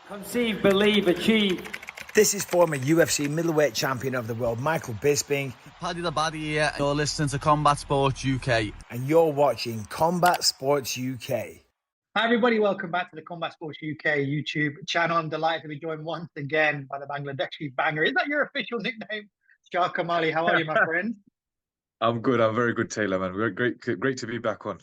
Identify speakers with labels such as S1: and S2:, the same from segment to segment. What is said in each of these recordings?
S1: Conceive, believe, achieve.
S2: This is former UFC middleweight champion of the world, Michael Bisping.
S3: Paddy the Baddy here. You're listening to Combat Sports UK.
S2: And you're watching Combat Sports UK.
S4: Hi everybody, welcome back to the Combat Sports UK YouTube channel. I'm delighted to be joined once again by the Bangladeshi banger. Is that your official nickname? Shah Kamali, how are you, my friend?
S5: I'm good. I'm very good, Taylor, man. Great to be back on.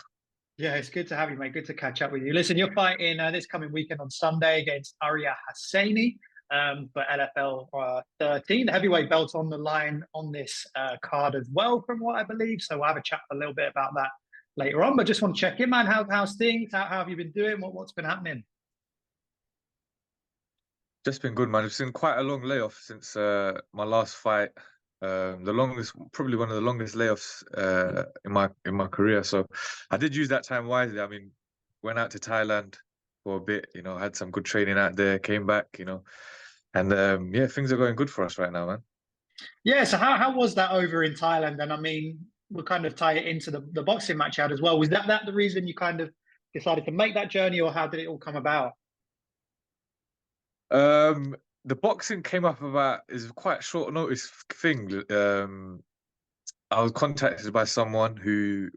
S4: Yeah, it's good to have you, mate. Good to catch up with you. Listen, you're fighting this coming weekend on Sunday against Arya Hosseini for LFL 13. The heavyweight belt's on the line on this card as well, from what I believe. So we'll have a chat a little bit about that later on. But just want to check in, man. How's things? How have you been doing? What's been happening?
S5: Just been good, man. It's been quite a long layoff since my last fight. Probably one of the longest layoffs in my career. So I did use that time wisely. I mean, went out to Thailand for a bit, had some good training out there, came back, and yeah, things are going good for us right now, man.
S4: Yeah, so how was that over in Thailand? And I mean, we'll kind of tie it into the boxing match out as well. Was that the reason you kind of decided to make that journey, or how did it all come about?
S5: The boxing came up is quite a short notice thing. I was contacted by someone who,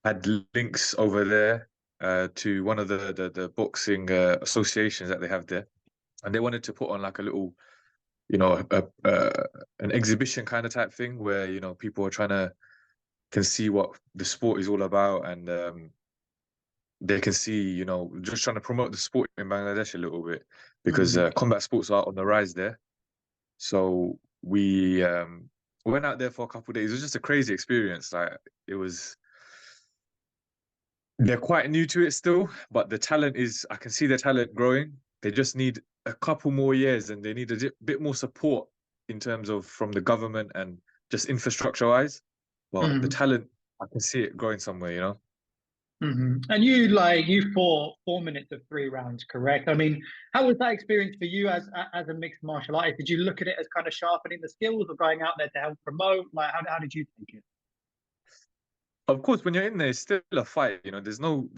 S5: had links over there to one of the boxing associations that they have there, and they wanted to put on like a little, an exhibition kind of type thing where people are can see what the sport is all about, and they can see, just trying to promote the sport in Bangladesh a little bit, because combat sports are on the rise there. So we went out there for a couple of days. It was just a crazy experience. They're quite new to it still, but I can see the talent growing. They just need a couple more years, and they need a bit more support in terms of from the government and just infrastructure-wise. Well, the talent, I can see it growing somewhere,
S4: And you fought 4 minutes of 3 rounds, correct? I mean, how was that experience for you as a mixed martial artist? Did you look at it as kind of sharpening the skills, or going out there to help promote? Like, how did you take it?
S5: Of course, when you're in there, it's still a fight. There's no,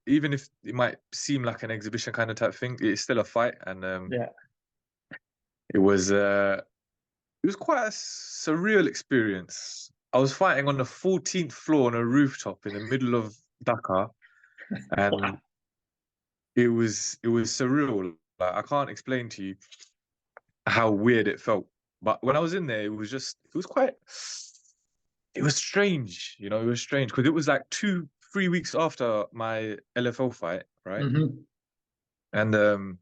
S5: even if it might seem like an exhibition kind of type thing, it's still a fight. And
S4: yeah,
S5: it was quite a surreal experience. I was fighting on the 14th floor on a rooftop in the middle of Dhaka, and
S4: wow.
S5: it was surreal. Like, I can't explain to you how weird it felt. But when I was in there, it was strange. It was strange because it was like 2-3 weeks after my LFL fight, right? And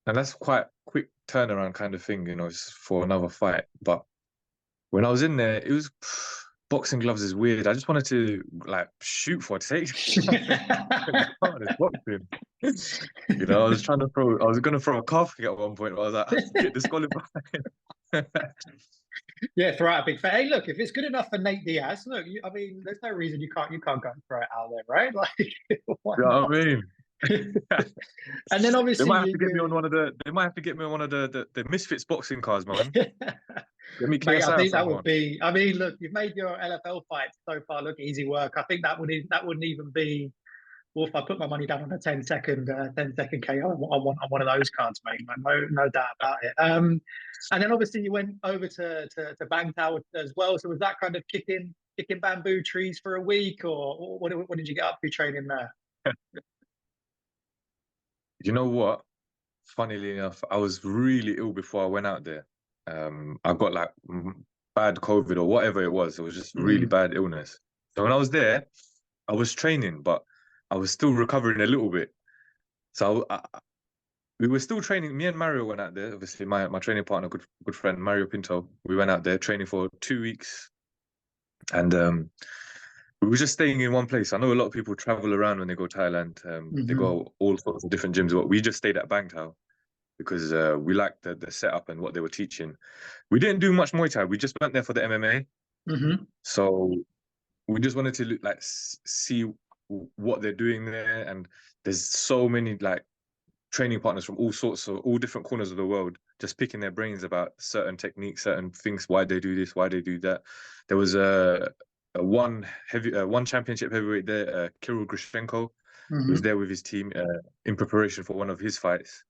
S5: that's quite quick turnaround kind of thing, for another fight. But when I was in there, it was boxing gloves is weird. I just wanted to shoot for take. Boxing. I was gonna throw a calf kick at one point. I was like, get disqualified.
S4: Yeah, throw out a big fat. Hey, look, if it's good enough for Nate Diaz, look, I mean, there's no reason you can't go and throw it out there, right? Like,
S5: you know what I mean?
S4: And then obviously
S5: they might have to get me on one of the Misfits boxing cards, man. Let me
S4: Mate, I think that would be. I mean, look, you've made your LFL fights so far look easy work. I think that wouldn't even be. Well, if I put my money down on a 10-second KO, I want one of those cards, mate. No doubt about it. And then obviously you went over to Bangtao as well. So was that kind of kicking bamboo trees for a week, or what did you get up to training there?
S5: You know what? Funnily enough, I was really ill before I went out there. I got like bad COVID or whatever it was. It was just really bad illness. So when I was there, I was training, but I was still recovering a little bit. So we were still training. Me and Mario went out there. Obviously, my training partner, good friend, Mario Pinto. We went out there training for 2 weeks. And we were just staying in one place. I know a lot of people travel around when they go to Thailand. They go all sorts of different gyms. But we just stayed at Bangtao because we liked the setup and what they were teaching. We didn't do much Muay Thai. We just went there for the MMA. So we just wanted to see what they're doing there. And there's so many training partners from all different corners of the world, just picking their brains about certain techniques, certain things, why they do this, why they do that. There was one championship heavyweight there, Kirill Grishchenko. He was there with his team in preparation for one of his fights.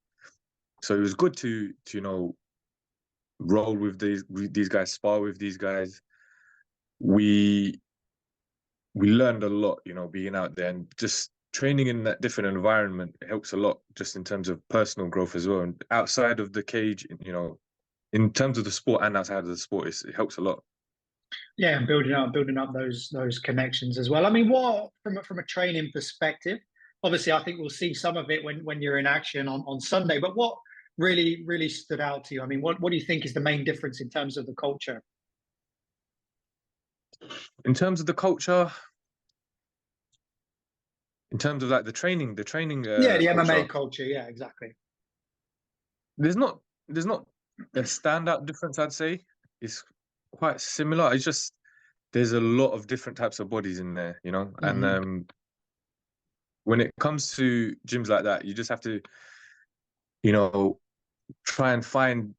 S5: So it was good to you know, roll with these guys, spar with these guys. We learned a lot, you know, being out there, and just training in that different environment helps a lot, just in terms of personal growth as well. And outside of the cage, you know, in terms of the sport and outside of the sport, it helps a lot.
S4: Yeah, and building up those connections as well. I mean, what from a training perspective? Obviously, I think we'll see some of it when you're in action on Sunday. But what really stood out to you? I mean, what do you think is the main difference in terms of the culture?
S5: In terms of the culture, in terms of like the training
S4: Yeah, the
S5: culture,
S4: MMA culture. Yeah, exactly.
S5: there's not a standout difference, I'd say. It's quite similar. It's just there's a lot of different types of bodies in there, you know. And when it comes to gyms like that, you just have to, you know, try and find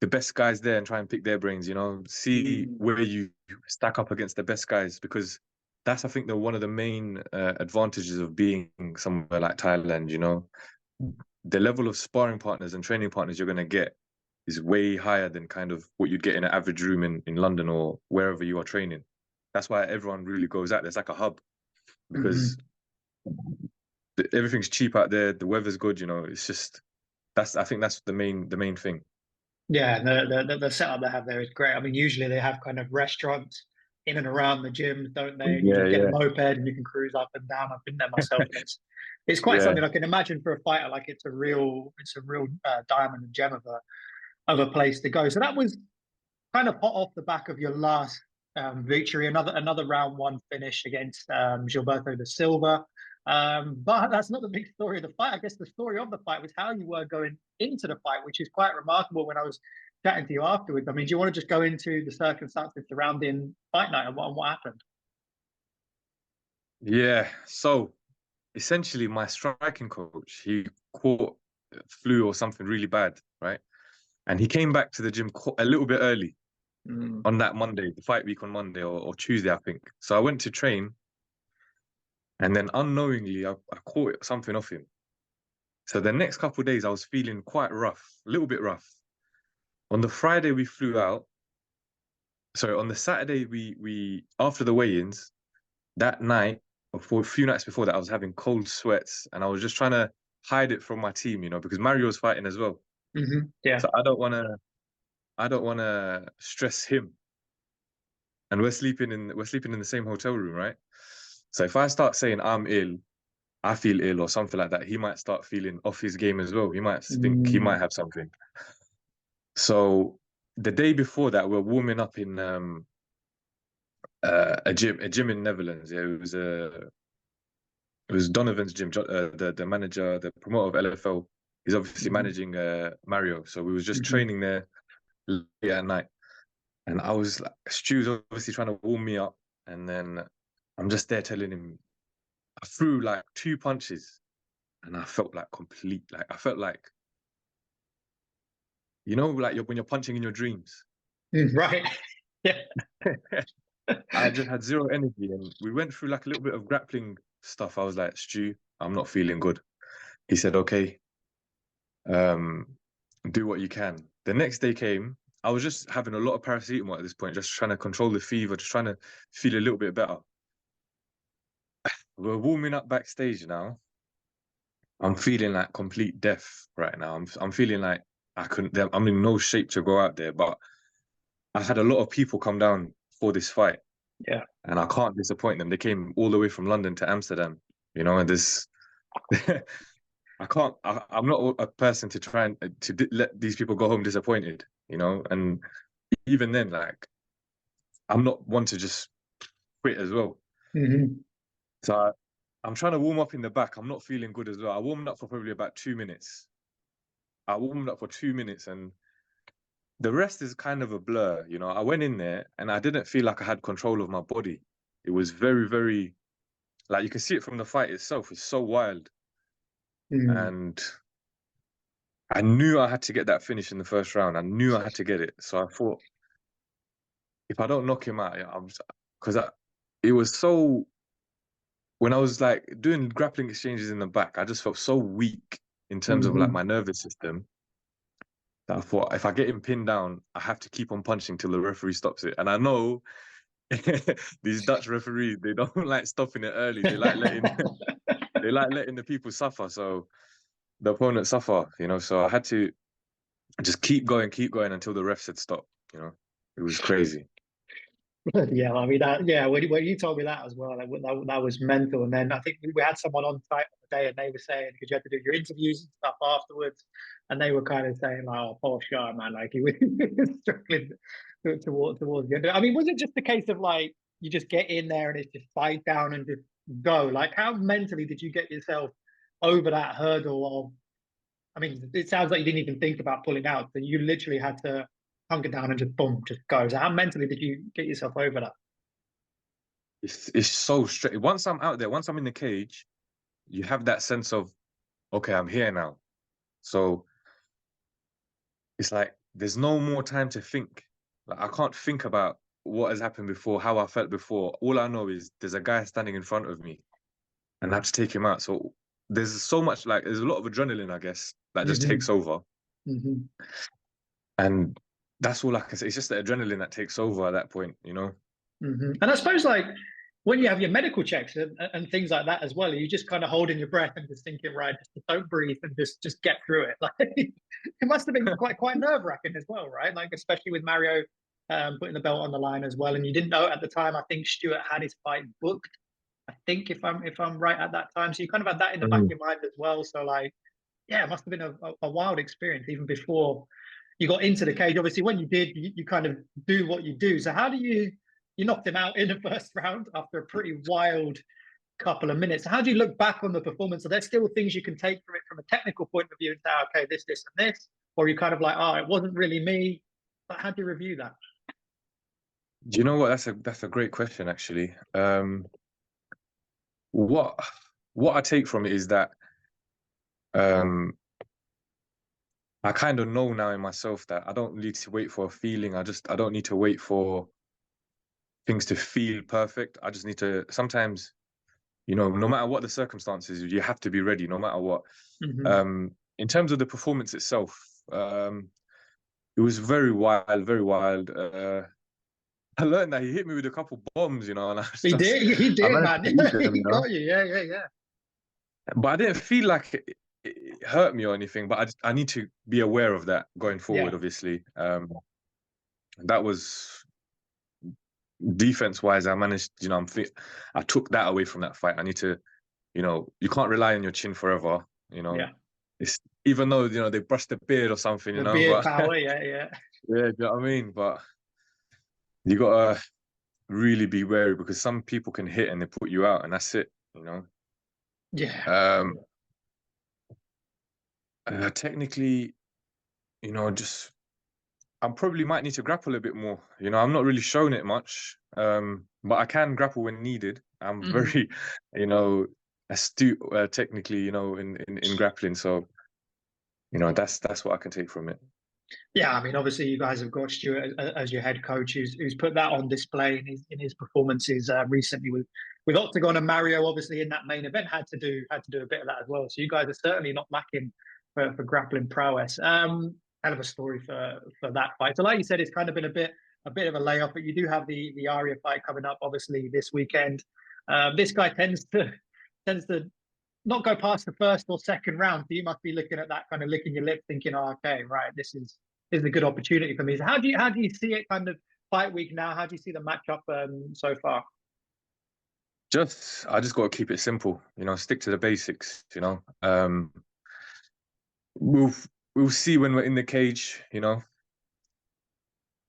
S5: the best guys there and try and pick their brains, you know, see where you stack up against the best guys, because that's, I think, one of the main advantages of being somewhere like Thailand, you know. The level of sparring partners and training partners you're going to get is way higher than kind of what you'd get in an average room in London or wherever you are training. That's why everyone really goes out there. It's like a hub, because everything's cheap out there. The weather's good, you know. It's just, I think that's the main thing.
S4: Yeah, the setup they have there is great. I mean, usually they have kind of restaurants in and around the gym, don't they? And you
S5: Yeah,
S4: just get a
S5: yeah.
S4: moped and you can cruise up and down. I've been there myself, and it's quite
S5: Yeah.
S4: something I can imagine for a fighter. Like it's a real diamond and gem of a place to go. So that was kind of hot off the back of your last victory, another round one finish against Gilberto da Silva. But that's not the big story of the fight. I guess the story of the fight was how you were going into the fight, which is quite remarkable. When I was chatting to you afterwards, I mean, do you want to just go into the circumstances surrounding fight night and what happened?
S5: Yeah. So essentially, my striking coach, he caught flu or something really bad, right? And he came back to the gym a little bit early on that Monday, the fight week on Monday or Tuesday, I think. So I went to train, and then unknowingly, I caught something off him. So the next couple of days, I was feeling quite rough, a little bit rough. On the Friday, we flew out. Sorry, on the Saturday, we after the weigh-ins, that night, or for a few nights before that, I was having cold sweats, and I was just trying to hide it from my team, you know, because Mario was fighting as well.
S4: Yeah.
S5: So I don't want to stress him. And we're sleeping in the same hotel room, right? So if I start saying I'm ill, I feel ill or something like that, he might start feeling off his game as well. He might think he might have something. So the day before that, we're warming up in a gym in Netherlands. Yeah, it was Donovan's gym. The manager, the promoter of LFL, he's obviously managing Mario. So we was just training there late at night, and I was like, Stu's obviously trying to warm me up, and then I'm just there telling him. I threw like 2 punches, and I felt like I felt like, you know, like when you're punching in your dreams.
S4: Right. Yeah.
S5: I just had zero energy, and we went through like a little bit of grappling stuff. I was like, Stu, I'm not feeling good. He said, okay, do what you can. The next day came. I was just having a lot of paracetamol at this point, just trying to control the fever, just trying to feel a little bit better. We're warming up backstage now. I'm feeling like complete death right now. I'm feeling like I'm in no shape to go out there, but I had a lot of people come down for this fight.
S4: Yeah.
S5: And I can't disappoint them. They came all the way from London to Amsterdam, you know, and this, I'm not a person to try and let these people go home disappointed, you know, and even then, like, I'm not one to just quit as well. So I'm trying to warm up in the back. I'm not feeling good as well. I warmed up for probably about 2 minutes. And the rest is kind of a blur, you know. I went in there and I didn't feel like I had control of my body. It was very, very, like, you can see it from the fight itself. It's so wild. And I knew I had to get that finish in the first round. I knew I had to get it. So I thought, if I don't knock him out, it was so when I was like doing grappling exchanges in the back, I just felt so weak in terms of like my nervous system that I thought if I get him pinned down, I have to keep on punching till the referee stops it. And I know these Dutch referees, they don't like stopping it early. They like letting the people suffer. So the opponent suffer, you know. So I had to just keep going until the ref said stop. You know, it was crazy.
S4: Yeah, I mean when you told me that as well, that was mental. And then I think we had someone on site on the day, and they were saying because you had to do your interviews and stuff afterwards, and they were kind of saying like, "Oh, poor Shah, man, like he was struggling towards the end." I mean, was it just a case of like you just get in there and it's just fight down and just go? Like, how mentally did you get yourself over that hurdle of? I mean, it sounds like you didn't even think about pulling out, so you literally had to hunker down and just boom, just go. So how mentally did you get yourself over that?
S5: It's so straight. Once I'm out there, once I'm in the cage, you have that sense of, okay, I'm here now. So it's like there's no more time to think. Like I can't think about what has happened before, how I felt before. All I know is there's a guy standing in front of me, and I have to take him out. So there's so much there's a lot of adrenaline, I guess, that just takes over, and that's all I can say. It's just the adrenaline that takes over at that point, you know.
S4: And I suppose like when you have your medical checks and things like that as well, are you just kind of holding your breath and just thinking, right, just don't breathe and just get through it? Like it must have been quite nerve wracking as well, right? Like especially with Mario putting the belt on the line as well, and you didn't know at the time. I think Stuart had his fight booked. I think if I'm right at that time, so you kind of had that in the back of your mind as well. So like, yeah, it must have been a wild experience even before you got into the cage. Obviously, when you did, you kind of do what you do. So how do you knocked him out in the first round after a pretty wild couple of minutes? How do you look back on the performance? Are there still things you can take from it from a technical point of view and say, okay, this, and this? Or are you kind of like, oh, it wasn't really me? But how do you review that?
S5: Do you know what? That's a great question, actually. What I take from it is that I kind of know now in myself that I don't need to wait for a feeling. I don't need to wait for things to feel perfect. I just need to sometimes, you know, no matter what the circumstances, you have to be ready no matter what. In terms of the performance itself, it was very wild, very wild. I learned that he hit me with a couple bombs, you know, and
S4: he did, man.
S5: Them,
S4: he
S5: you know?
S4: got you, yeah.
S5: But I didn't feel like it hurt me or anything. But I need to be aware of that going forward. Obviously, that was defense-wise. I managed, you know, I took that away from that fight. I need to, you know, you can't rely on your chin forever. You know, it's even though you know they brushed the beard or something, you know,
S4: beard
S5: but,
S4: power, yeah.
S5: Yeah, do you know what I mean? But you gotta really be wary because some people can hit and they put you out, and that's it, you know.
S4: Yeah.
S5: Technically, you know, I probably might need to grapple a bit more. You know, I'm not really showing it much, but I can grapple when needed. I'm very, you know, astute technically, you know, in grappling. So, you know, that's what I can take from it.
S4: Yeah, I mean, obviously, you guys have got Stuart as your head coach, who's put that on display in his performances recently with Octagon, and Mario. Obviously, in that main event, had to do a bit of that as well. So you guys are certainly not lacking for grappling prowess. Hell of a story for that fight. So, like you said, it's kind of been a bit of a layoff, but you do have the Arya fight coming up, obviously this weekend. This guy tends to not go past the first or second round. So you must be looking at that, kind of licking your lips, thinking, "Oh, okay, right, this is a good opportunity for me." So how do you see it kind of fight week now? How do you see the matchup so far?
S5: I just got to keep it simple, you know, stick to the basics, you know. We'll see when we're in the cage, you know.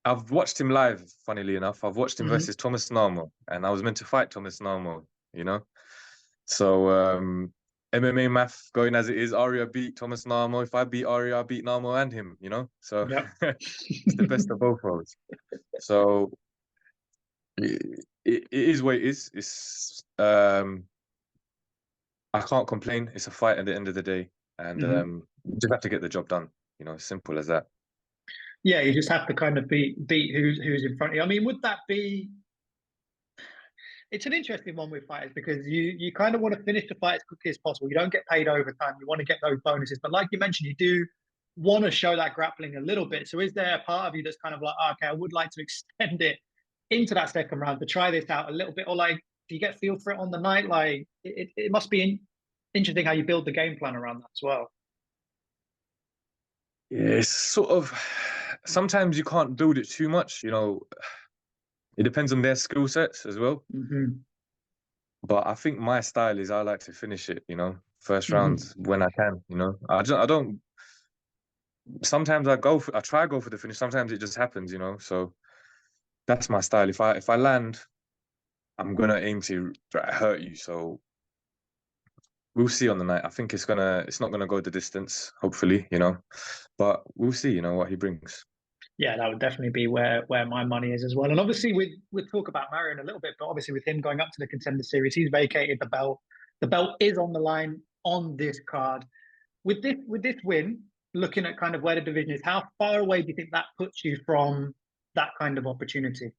S5: I've watched him live, funnily enough. I've watched him versus Thomas Namo, and I was meant to fight Thomas Namo, you know. So MMA math going as it is, Arya beat Thomas Namo. If I beat Arya, I beat Namo and him, you know. So it's the best of both worlds. So it is what it is. It's I can't complain. It's a fight at the end of the day, and you just have to get the job done. You know, simple as that.
S4: Yeah, you just have to kind of beat who's in front of you. I mean, would that be? it's an interesting one with fighters because you kind of want to finish the fight as quickly as possible. You don't get paid overtime. You want to get those bonuses, but like you mentioned, you do want to show that grappling a little bit. So is there a part of you that's kind of like, oh, okay, I would like to extend it into that second round to try this out a little bit, or like, do you get feel for it on the night? Like, it must be interesting how you build the game plan around that as well.
S5: Yeah, it's sort of, sometimes you can't build it too much, you know. It depends on their skill sets as well.
S4: Mm-hmm.
S5: But I think my style is I like to finish it, you know, first
S4: Mm-hmm.
S5: rounds when I can, you know. I don't. Sometimes I try to go for the finish. Sometimes it just happens, you know. So that's my style. If I land, I'm gonna aim to hurt you. So we'll see on the night. I think it's not gonna go the distance, hopefully, you know. But we'll see, you know, what he brings.
S4: Yeah, that would definitely be where my money is as well. And obviously, we'll talk about Mario in a little bit, but obviously with him going up to the Contender Series, he's vacated the belt. The belt is on the line on this card. With this win, looking at kind of where the division is, how far away do you think that puts you from that kind of opportunity?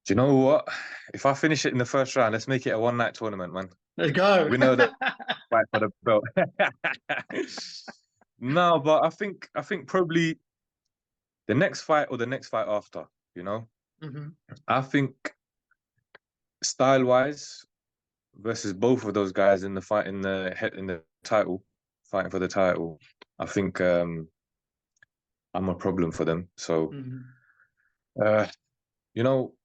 S5: Do you know what? If I finish it in the first round, let's make it a one-night tournament, man.
S4: Let's go.
S5: We know that fight for the belt. No, but I think probably the next fight or the next fight after, you know.
S4: Mm-hmm.
S5: I think style-wise versus both of those guys in the fight in the title, fighting for the title, I think I'm a problem for them. So, you know,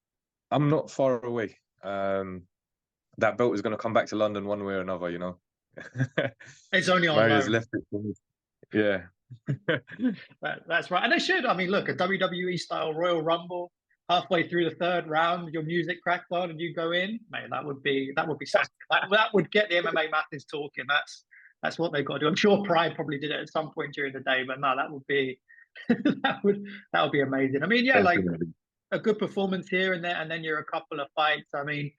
S5: I'm not far away. That belt is going to come back to London one way or another, you know.
S4: It's only on
S5: Mario's
S4: loan.
S5: left it for me. Yeah.
S4: That's right. And they should. I mean, look, a WWE style Royal Rumble, halfway through the third round, your music cracks on and you go in, mate, that would be something. That would get the MMA masses talking. That's what they've got to do. I'm sure Pride probably did it at some point during the day, but no, that would be that would be amazing. I mean, yeah, like a good performance here and there, and then you're a couple of fights. I mean,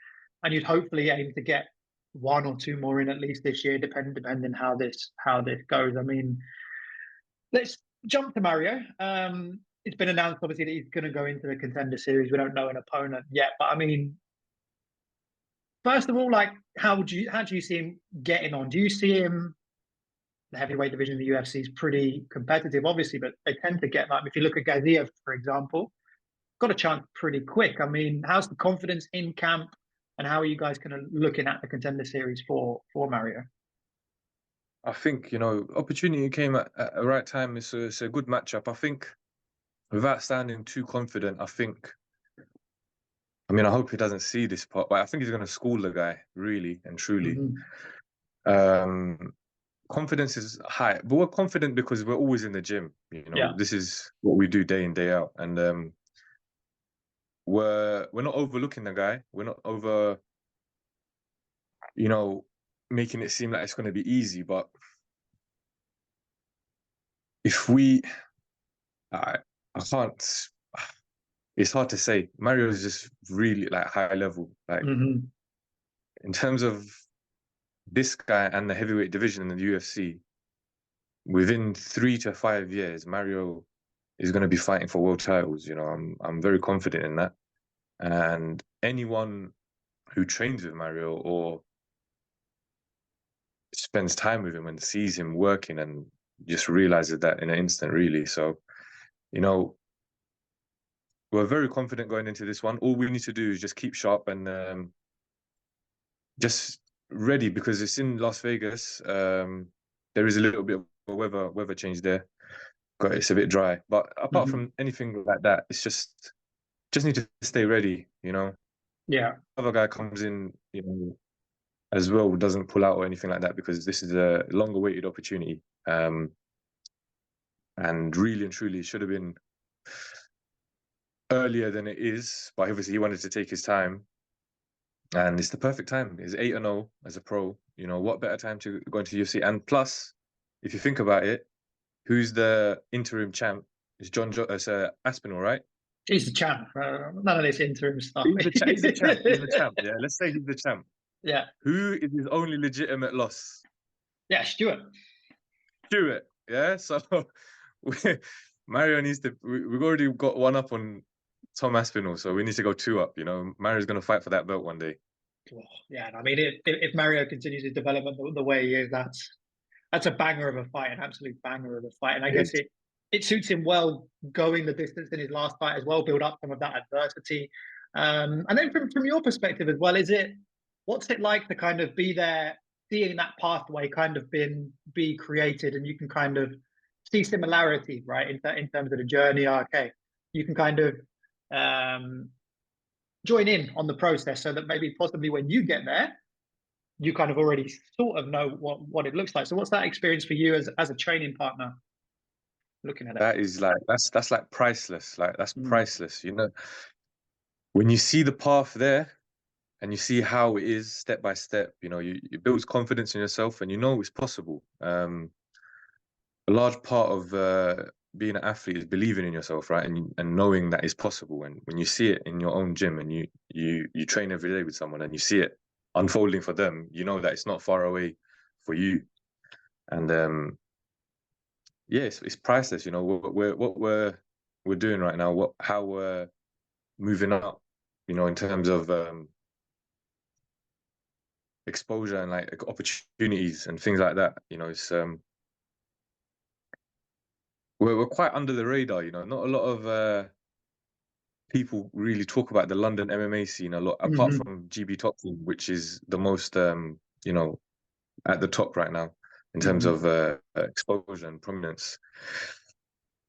S4: and you'd hopefully aim to get one or two more in at least this year, depending how this goes. I mean, let's jump to Mario. It's been announced, obviously, that he's going to go into the Contender Series. We don't know an opponent yet, but I mean, first of all, like, how do you see him getting on? Do you see him? The heavyweight division of the UFC is pretty competitive, obviously, but they tend to get, like, if you look at Gaziev, for example, got a chance pretty quick. I mean, how's the confidence in camp, and how are you guys kind of looking at the Contender Series for Mario?
S5: I think, you know, opportunity came at the right time. It's a good matchup. I think without sounding too confident, I mean, I hope he doesn't see this part, but I think he's going to school the guy, really and truly. Mm-hmm. Confidence is high, but we're confident because we're always in the gym. You know, This is what we do day in, day out. And we're not overlooking the guy. We're not over, you know, making it seem like it's going to be easy. But if I can't, it's hard to say. Mario is just really like high level. Like in terms of this guy and the heavyweight division in the UFC, within 3 to 5 years, Mario is going to be fighting for world titles. You know, I'm very confident in that. And anyone who trains with Mario or spends time with him and sees him working and just realizes that in an instant, really. So, you know, we're very confident going into this one. All we need to do is just keep sharp and just ready, because it's in Las Vegas. There is a little bit of a weather change there. It's a bit dry, but apart from anything like that, it's just need to stay ready. You know.
S4: Yeah.
S5: Other guy comes in, you know, as well, doesn't pull out or anything like that, because this is a long-awaited opportunity. And really and truly, it should have been earlier than it is, but obviously he wanted to take his time. And it's the perfect time. He's 8-0 as a pro. You know, what better time to go into UFC? And plus, if you think about it, who's the interim champ? It's Aspinall, right?
S4: He's the champ. None of this interim stuff.
S5: He's the champ. He's the champ. Yeah, let's say he's the champ.
S4: Yeah.
S5: Who is his only legitimate loss?
S4: Yeah, Stuart.
S5: Yeah. So Mario needs to. We've already got one up on Tom Aspinall, so we need to go 2-up. You know, Mario's going to fight for that belt one day.
S4: Oh, yeah, I mean, if Mario continues his development the way he is, that's a banger of a fight, an absolute banger of a fight. And I guess it suits him well going the distance in his last fight as well, build up some of that adversity. And then from your perspective as well, what's it like to kind of be there, seeing that pathway kind of be created, and you can kind of see similarities, right, in terms of the journey. Okay, you can kind of join in on the process, so that maybe possibly when you get there, you kind of already sort of know what it looks like. So what's that experience for you as a training partner, looking at it?
S5: That is like that's like priceless. Like that's priceless. You know, when you see the path there and you see how it is step by step, you know, it builds confidence in yourself, and you know it's possible. A large part of being an athlete is believing in yourself, right, and knowing that it's possible. And when you see it in your own gym, and you train every day with someone, and you see it unfolding for them, you know that it's not far away for you. And yeah, it's priceless. You know, what we're doing right now, how we're moving up, you know, in terms of exposure and like opportunities and things like that. You know, it's we're quite under the radar. You know, not a lot of people really talk about the London MMA scene a lot, apart from GB Top Team, which is the most you know, at the top right now in terms of exposure and prominence.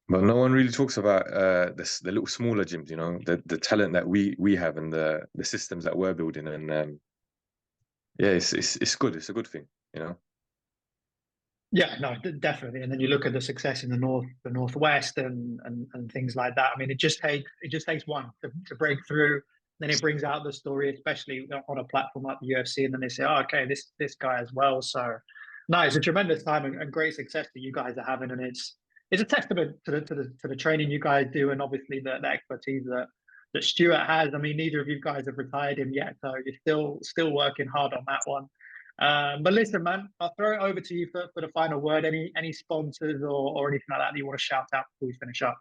S5: But no one really talks about the little smaller gyms, you know, the talent that we have, and the systems that we're building. And yeah, it's good. It's a good thing, you know.
S4: Yeah, no, definitely. And then you look at the success in the northwest, and things like that. I mean, it just takes one to break through. Then it brings out the story, especially on a platform like the UFC, and then they say, "Oh, okay, this guy as well." So, no, it's a tremendous time and great success that you guys are having, and it's a testament to the training you guys do, and obviously the expertise that Stuart has. I mean, neither of you guys have retired him yet, so you're still working hard on that one. But listen, man, I'll throw it over to you for the final word. Any sponsors or anything like that you want to shout out before we finish up?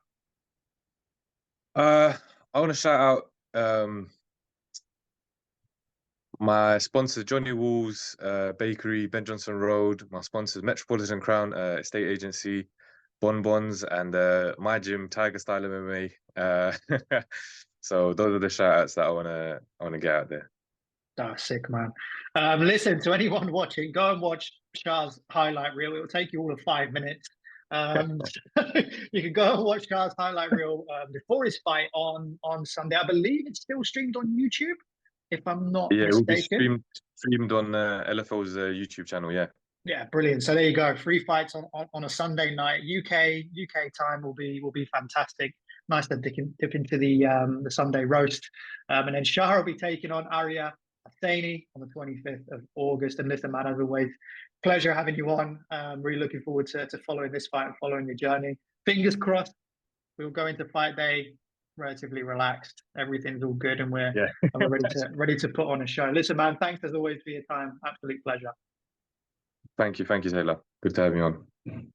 S5: I want to shout out my sponsors, Johnny Walls Bakery, Ben Johnson Road. My sponsors, Metropolitan Crown Estate Agency, Bonbons, and my gym, Tiger Style MMA. So those are the shout outs that I wanna get out there.
S4: That's sick, man. Listen, to anyone watching, go and watch Shah's highlight reel. It will take you all of 5 minutes. You can go and watch Shah's highlight reel before his fight on Sunday. I believe it's still streamed on YouTube, if I'm not mistaken.
S5: It will be streamed on LFL's YouTube channel.
S4: Yeah, brilliant. So there you go. 3 fights on a Sunday night. UK time will be fantastic. Nice to dip into the Sunday roast. And then Shah will be taking on Arya Hosseini on the 25th of August. And listen, man, as always, pleasure having you on. Really looking forward to following this fight and following your journey. Fingers crossed, we'll go into fight day relatively relaxed. Everything's all good, and we're ready to put on a show. Listen, man, thanks as always for your time. Absolute pleasure.
S5: Thank you, Taylor. Good to have you on.